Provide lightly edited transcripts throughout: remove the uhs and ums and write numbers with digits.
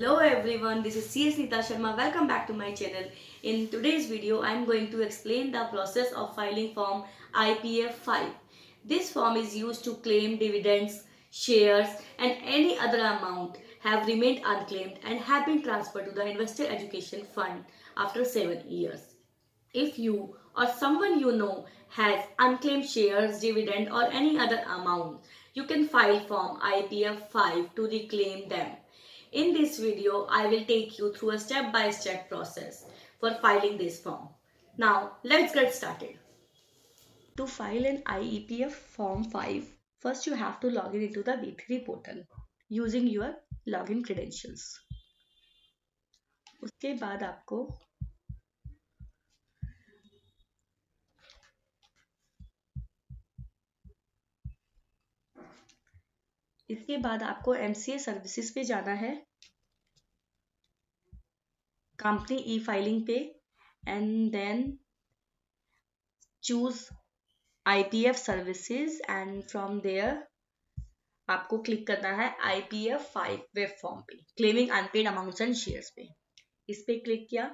Hello everyone, this is CS Nita Sharma. Welcome back to my channel. In today's video, I am going to explain the process of filing form IPF5. This form is used to claim dividends, shares and any other amount have remained unclaimed and have been transferred to the Investor Education Fund after 7 years. If you or someone you know has unclaimed shares, dividend or any other amount, you can file form IPF5 to reclaim them. In this video, I will take you through a step-by-step process for filing this form. Now, let's get started. To file an IEPF Form 5, first you have to log in into the B3 portal using your login credentials. उसके बाद आपको MCA services पे जाना है, company e filing पे and then choose IPF services and from there आपको click करना है IPF5 वेब फॉर्म पे, claiming unpaid amounts and shares पे। इस पे क्लिक किया।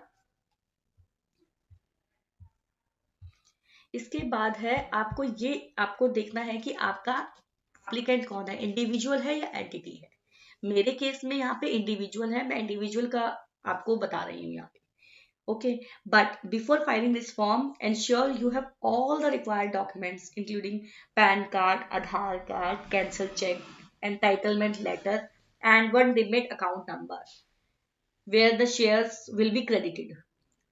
इसके बाद है आपको देखना है कि आपका एप्लीकेंट कौन है, इंडिविजुअल है या एंटिटी है। मेरे केस में यहाँ पे इंडिविजुअल है, मैं इंडिविजुअल का आपको बता रही हूँ यहाँ पे। Okay, but before filing this form, ensure you have all the required documents, including PAN card, Aadhaar card, cancel check, entitlement letter, and one demat account number where the shares will be credited.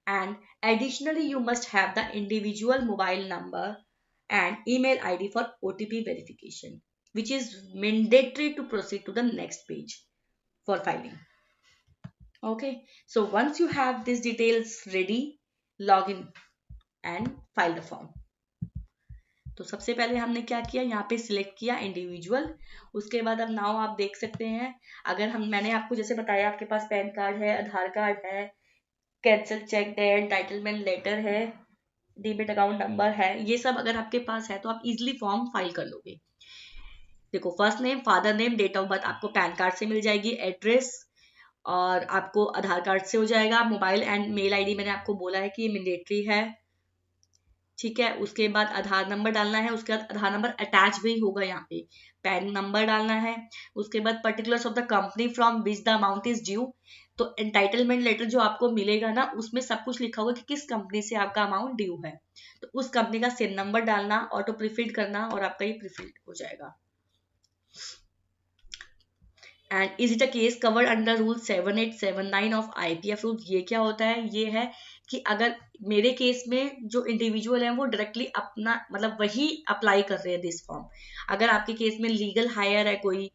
And additionally, you must have the individual mobile number and email ID for OTP verification, which is mandatory to proceed to the next page for filing. Okay, so once you have these details ready, log in and file the form. तो सबसे पहले हमने क्या किया, यहाँ पे select किया individual. उसके बाद अब नाउ आप देख सकते हैं, अगर मैंने आपको जैसे बताया, आपके पास पैन कार्ड है, आधार कार्ड है, कैंसिल चेक है, एंटाइटलमेंट लेटर है, डीमेट अकाउंट नंबर है, ये सब अगर आपके पास है तो आप इजिली फॉर्म फाइल कर लोगे। देखो, first name, father name, date of birth आपको पैन कार्ड से मिल जाएगी, एड्रेस और आपको आधार कार्ड से हो जाएगा, मोबाइल एंड मेल आईडी मैंने आपको बोला है कि ये मैंडेटरी है, ठीक है। उसके बाद आधार नंबर डालना है, उसके बाद आधार नंबर अटैच भी होगा, यहाँ पे पैन नंबर डालना है। उसके बाद particulars of the company from which the amount is due, तो एंटाइटलमेंट लेटर जो आपको मिलेगा ना, उसमें सब कुछ लिखा होगा कि किस कंपनी से आपका अमाउंट ड्यू है, तो उस कंपनी का सिन नंबर डालना, ऑटो प्रीफिल्ड करना और आपका ये प्रीफिल्ड हो जाएगा। And is it a case covered under rule 7879 of IPF rule. ये क्या होता है, ये है कि अगर मेरे केस में जो इंडिविजुअल है वो डायरेक्टली अपना मतलब वही अप्लाई कर रहे हैं दिस फॉर्म। अगर आपके केस में लीगल हायर है कोई,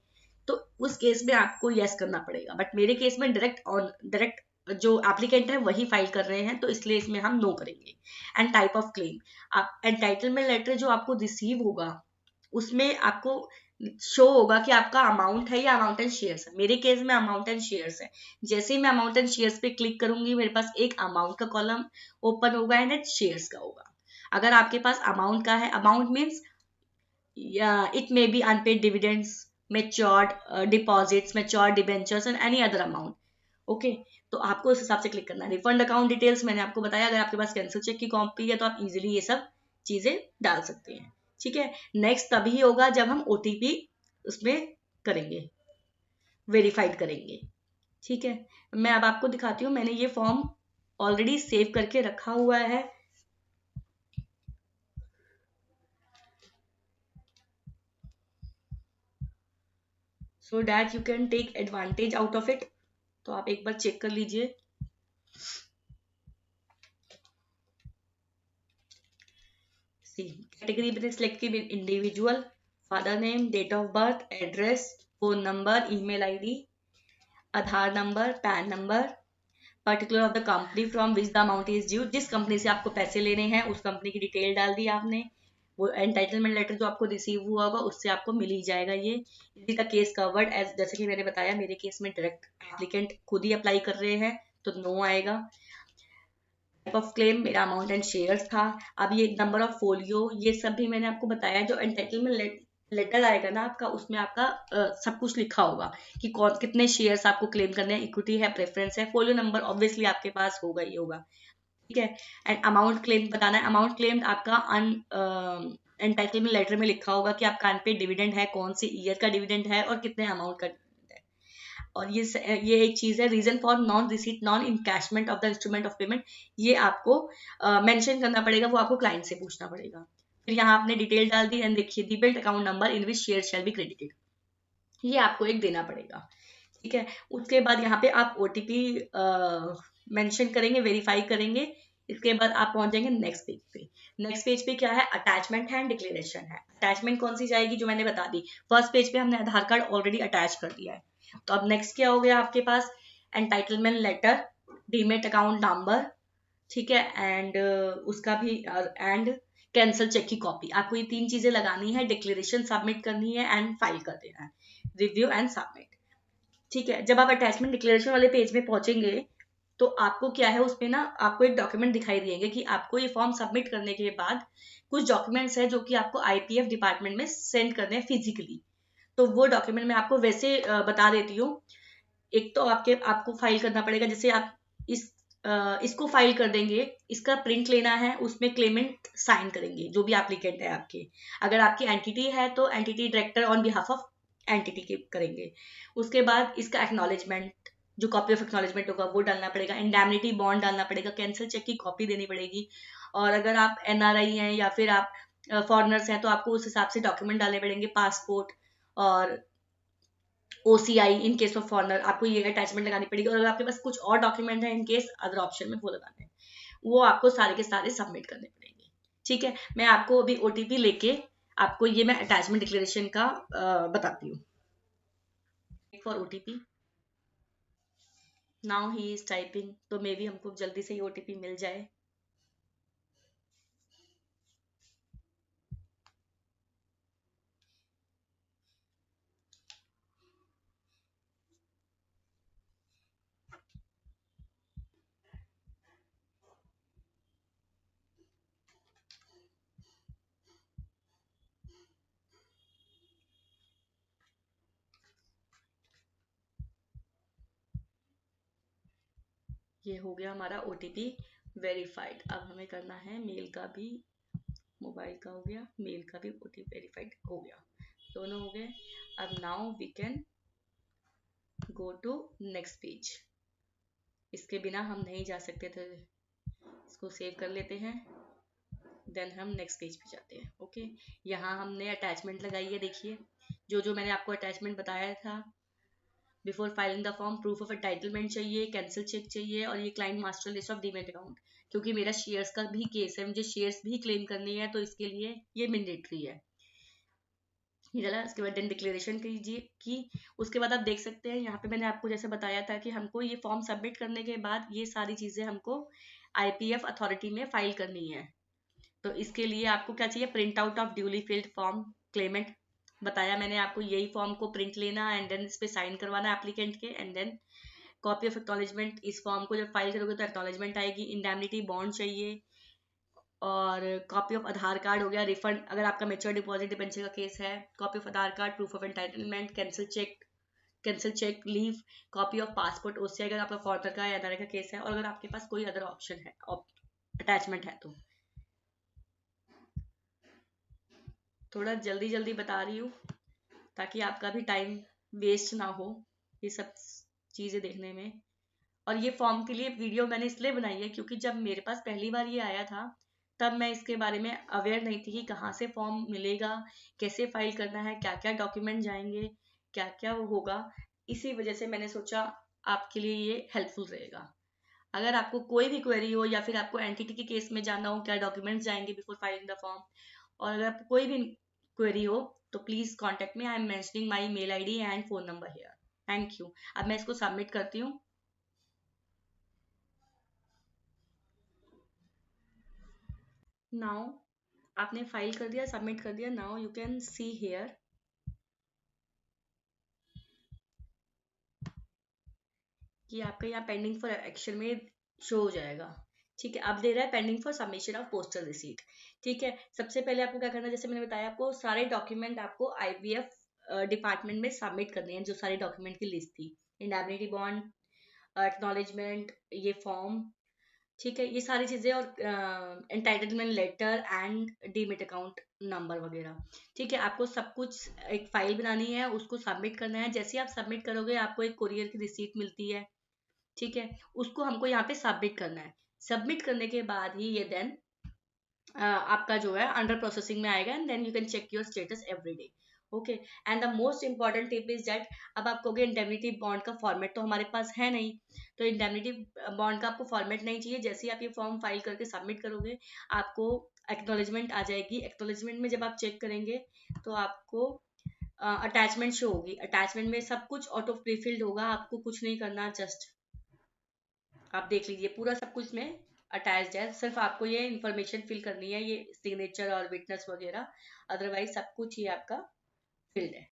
तो उस केस में आपको यस करना पड़ेगा, बट मेरे केस में डायरेक्ट जो एप्लीकेंट है वही फाइल कर रहे हैं, तो इसलिए इसमें हम नो करेंगे। एंड टाइप ऑफ क्लेम, आप एंटाइटलमेंट लेटर जो आपको रिसीव होगा उसमें आपको शो होगा कि आपका अमाउंट है या अमाउंट एंड शेयर्स है। मेरे केस में अमाउंट एंड शेयर्स है। जैसे ही मैं अमाउंट एंड शेयर्स पे क्लिक करूंगी, मेरे पास एक अमाउंट का कॉलम ओपन होगा एंड एक शेयर्स का होगा। अगर आपके पास अमाउंट का है, amount means it may be unpaid dividends, matured deposits, matured debentures and any other amount. Okay, तो आपको उस हिसाब से क्लिक करना है। रिफंड अकाउंट डिटेल्स मैंने आपको बताया, अगर आपके पास कैंसिल चेक की कॉपी है तो आप इजिली ये सब चीजें डाल सकते हैं, ठीक है। नेक्स्ट तभी होगा जब हम OTP उसमें करेंगे, वेरीफाइड करेंगे, ठीक है। मैं अब आपको दिखाती हूँ, मैंने ये फॉर्म ऑलरेडी सेव करके रखा हुआ है। So that you can take advantage out of it. तो आप एक बार चेक कर लीजिए। कैटेगरी मैंने सिलेक्ट की individual, father name, date of birth, address, phone number, email ID, Aadhaar number, PAN number, particular of the company from which the amount is due, जिस company से आपको पैसे लेने हैं उस कंपनी की डिटेल डाल दी आपने। वो एंटाइटलमेंट लेटर जो आपको रिसीव हुआ होगा उससे आपको मिल ही जाएगा। ये इसी का केस कवर्ड एज, जैसे कि मैंने बताया मेरे केस में डायरेक्ट एप्लीकेंट खुद ही अप्लाई कर रहे हैं तो नो आएगा। टाइप ऑफ क्लेम मेरा अमाउंट एंड शेयर्स था। अब ये नंबर ऑफ फोलियो, ये सब भी मैंने आपको बताया। जो एंटाइटलमेंट लेटर आएगा ना आपका, उसमें आपका सब कुछ लिखा होगा कि कौन कितने शेयर्स आपको क्लेम करने हैं, इक्विटी है, प्रेफरेंस है, फोलियो नंबर ऑब्वियसली आपके पास होगा ही होगा, ठीक है। एंड अमाउंट क्लेम बताना है। अमाउंट क्लेम आपका एंटाइटलमेंट लेटर में लिखा होगा कि आपका अनपेड डिविडेंड है, कौन से ईयर का डिविडेंड है और कितने अमाउंट का डिविडेंड है। और ये एक चीज है, reason for non receipt non encashment of the instrument of payment, ये आपको मेंशन करना पड़ेगा, वो आपको क्लाइंट से पूछना पड़ेगा। फिर यहाँ आपने डिटेल डाल दी एंड देखिए the build account number in which share shall be credited, ये आपको एक देना पड़ेगा, ठीक है। उसके बाद यहाँ पे आप ओटीपी मेंशन करेंगे, वेरीफाई करेंगे। इसके बाद आप पहुंच जाएंगे नेक्स्ट पेज पे। नेक्स्ट पेज पे क्या है, अटैचमेंट है एंड डिक्लेरेशन है। अटैचमेंट कौन सी जाएगी, जो मैंने बता दी, फर्स्ट पेज पे हमने आधार कार्ड ऑलरेडी अटैच कर दिया है। तो अब नेक्स्ट क्या हो गया आपके पास, entitlement letter, demat account number, ठीक है, एंड उसका भी एंड कैंसल चेक की कॉपी। आपको ये तीन चीजें लगानी है, डिक्लेरेशन सबमिट करनी है एंड फाइल कर देना है, रिव्यू एंड सबमिट, ठीक है। जब आप अटैचमेंट डिक्लेरेशन वाले पेज में पहुंचेंगे तो आपको क्या है, उसमें ना आपको एक डॉक्यूमेंट दिखाई देंगे कि आपको ये फॉर्म सबमिट करने के बाद कुछ डॉक्यूमेंट्स है जो कि आपको आईपीएफ डिपार्टमेंट में सेंड करने हैं फिजिकली। तो वो डॉक्यूमेंट मैं आपको वैसे बता देती हूँ। एक तो आपको फाइल करना पड़ेगा, जैसे आप इस इसको फाइल कर देंगे, इसका प्रिंट लेना है, उसमें क्लेमेंट साइन करेंगे जो भी एप्लीकेंट है आपके। अगर आपकी एंटिटी है तो entity director on behalf of entity के करेंगे। उसके बाद इसका एक्नॉलेजमेंट, जो कॉपी ऑफ एक्नॉलेजमेंट होगा वो डालना पड़ेगा, इंडैमनिटी बॉन्ड डालना पड़ेगा, कैंसिल चेक की कॉपी देनी पड़ेगी। और अगर आप एनआरआई हैं या फिर आप फॉरनर्स हैं तो आपको उस हिसाब से डॉक्यूमेंट डालने पड़ेंगे, पासपोर्ट और OCI in case of foreigner, आपको ये अटैचमेंट लगानी पड़ेगी। और अगर आपके पास कुछ और डॉक्यूमेंट है इन केस अदर ऑप्शन में वो लगाने हैं, वो आपको सारे के सारे सबमिट करने पड़ेंगे, ठीक है। मैं आपको अभी ओटीपी लेके आपको ये मैं अटैचमेंट डिक्लेरेशन का बताती हूँ। For OTP, now he is typing, तो मे बी हमको जल्दी से ये ओटीपी मिल जाए। ये हो गया हमारा ओटीपी वेरीफाइड। अब हमें करना है मेल का भी, मोबाइल का हो गया, मेल का भी ओटीपी वेरीफाइड हो गया, दोनों हो गए। अब now we can go to next page. इसके बिना हम नहीं जा सकते थे, इसको सेव कर लेते हैं, देन हम नेक्स्ट पेज पे जाते हैं। ओके, यहाँ हमने अटैचमेंट लगाई है, देखिए जो जो मैंने आपको अटैचमेंट बताया था। Before filing the form proof of entitlement चाहिए, कैंसिल चेक चाहिए, और ये client master list of demat account, क्योंकि मेरा शेयर्स का भी केस है, मुझे शेयर्स भी क्लेम करनी है, तो इसके लिए ये मैंडेटरी है। ये डाला, उसके बाद देन डिक्लेरेशन कीजिए की। उसके बाद आप देख सकते हैं यहाँ पे मैंने आपको जैसे बताया था कि हमको ये फॉर्म सबमिट करने के बाद ये सारी चीजें हमको आईपीएफ अथॉरिटी में फाइल करनी है। तो इसके लिए आपको क्या चाहिए, print out of duly field form Clement, बताया मैंने आपको, यही फॉर्म को प्रिंट लेना एंड देन इस पे साइन करवाना एप्लीकेंट के, and then copy of acknowledgement. इस फॉर्म को जब फाइल करोगे तो एक्नॉलेजमेंट आएगी, इंडैमनिटी बॉन्ड चाहिए, और कॉपी ऑफ आधार कार्ड हो गया, रिफंड अगर आपका मेच्योर डिपॉजिट डिबेंचर का केस है, copy of Aadhaar card, proof of entitlement, cancel cheque leaf, copy of passport OC अगर आपका फॉरनर का या अदर का केस है, और अगर आपके पास कोई अदर ऑप्शन है अटैचमेंट है तो। थोड़ा जल्दी जल्दी बता रही हूँ ताकि आपका भी टाइम वेस्ट ना हो ये सब चीज़ें देखने में। और ये फॉर्म के लिए वीडियो मैंने इसलिए बनाई है क्योंकि जब मेरे पास पहली बार ये आया था तब मैं इसके बारे में अवेयर नहीं थी कि कहाँ से फॉर्म मिलेगा, कैसे फाइल करना है, क्या क्या डॉक्यूमेंट जाएंगे, क्या क्या वो होगा। इसी वजह से मैंने सोचा आपके लिए ये हेल्पफुल रहेगा। अगर आपको कोई भी क्वेरी हो या फिर आपको एंटिटी के केस में जानना हो क्या डॉक्यूमेंट्स जाएंगे बिफोर फाइलिंग द फॉर्म, और अगर आपको कोई भी क्वेरी हो तो please contact me, I am mentioning my mail ID and phone number here. Thank you. अब मैं इसको सबमिट करती हूँ। नाउ आपने फाइल कर दिया, सबमिट कर दिया, now you can see here कि आपका यहाँ पेंडिंग फॉर एक्शन में शो हो जाएगा, ठीक है, अब दे रहा है pending for submission of postal receipt. ठीक है, सबसे पहले आपको क्या करना है, जैसे मैंने बताया आपको सारे डॉक्यूमेंट आपको IVF डिपार्टमेंट में सबमिट करने हैं, जो सारे डॉक्यूमेंट की लिस्ट थी, इंडैमनिटी बॉन्ड, एक्नॉलेजमेंट, ये फॉर्म, ठीक है, ये सारी चीजें, और entitlement letter and demat account number वगैरह। ठीक है, आपको सब कुछ एक फाइल बनानी है, उसको सबमिट करना है। जैसे ही आप सबमिट करोगे आपको एक कोरियर की रिसीट मिलती है। ठीक है, उसको हमको यहाँ पे सबमिट करना है। सबमिट करने के बाद ही ये देन आपका जो है अंडर प्रोसेसिंग में आएगा, and then you can check your status every day. Okay, and the most important tip is that, अब आप कहोगे इंडेमनिटी बॉन्ड का फॉर्मेट तो हमारे पास है नहीं, तो इंडेमनिटी बॉन्ड का आपको फॉर्मेट नहीं चाहिए। जैसे ही आप ये फॉर्म फाइल करके सबमिट करोगे आपको एक्नॉलेजमेंट आ जाएगी। एक्नॉलेजमेंट में जब आप चेक करेंगे तो आपको अटैचमेंट शो होगी। अटैचमेंट में सब कुछ ऑटो प्रीफिल्ड होगा, आपको कुछ नहीं करना, जस्ट आप देख लीजिए पूरा सब कुछ में अटैच्ड है। सिर्फ आपको ये इन्फॉर्मेशन फिल करनी है, ये सिग्नेचर और विटनेस वगैरह, अदरवाइज सब कुछ ही आपका फिल्ड है।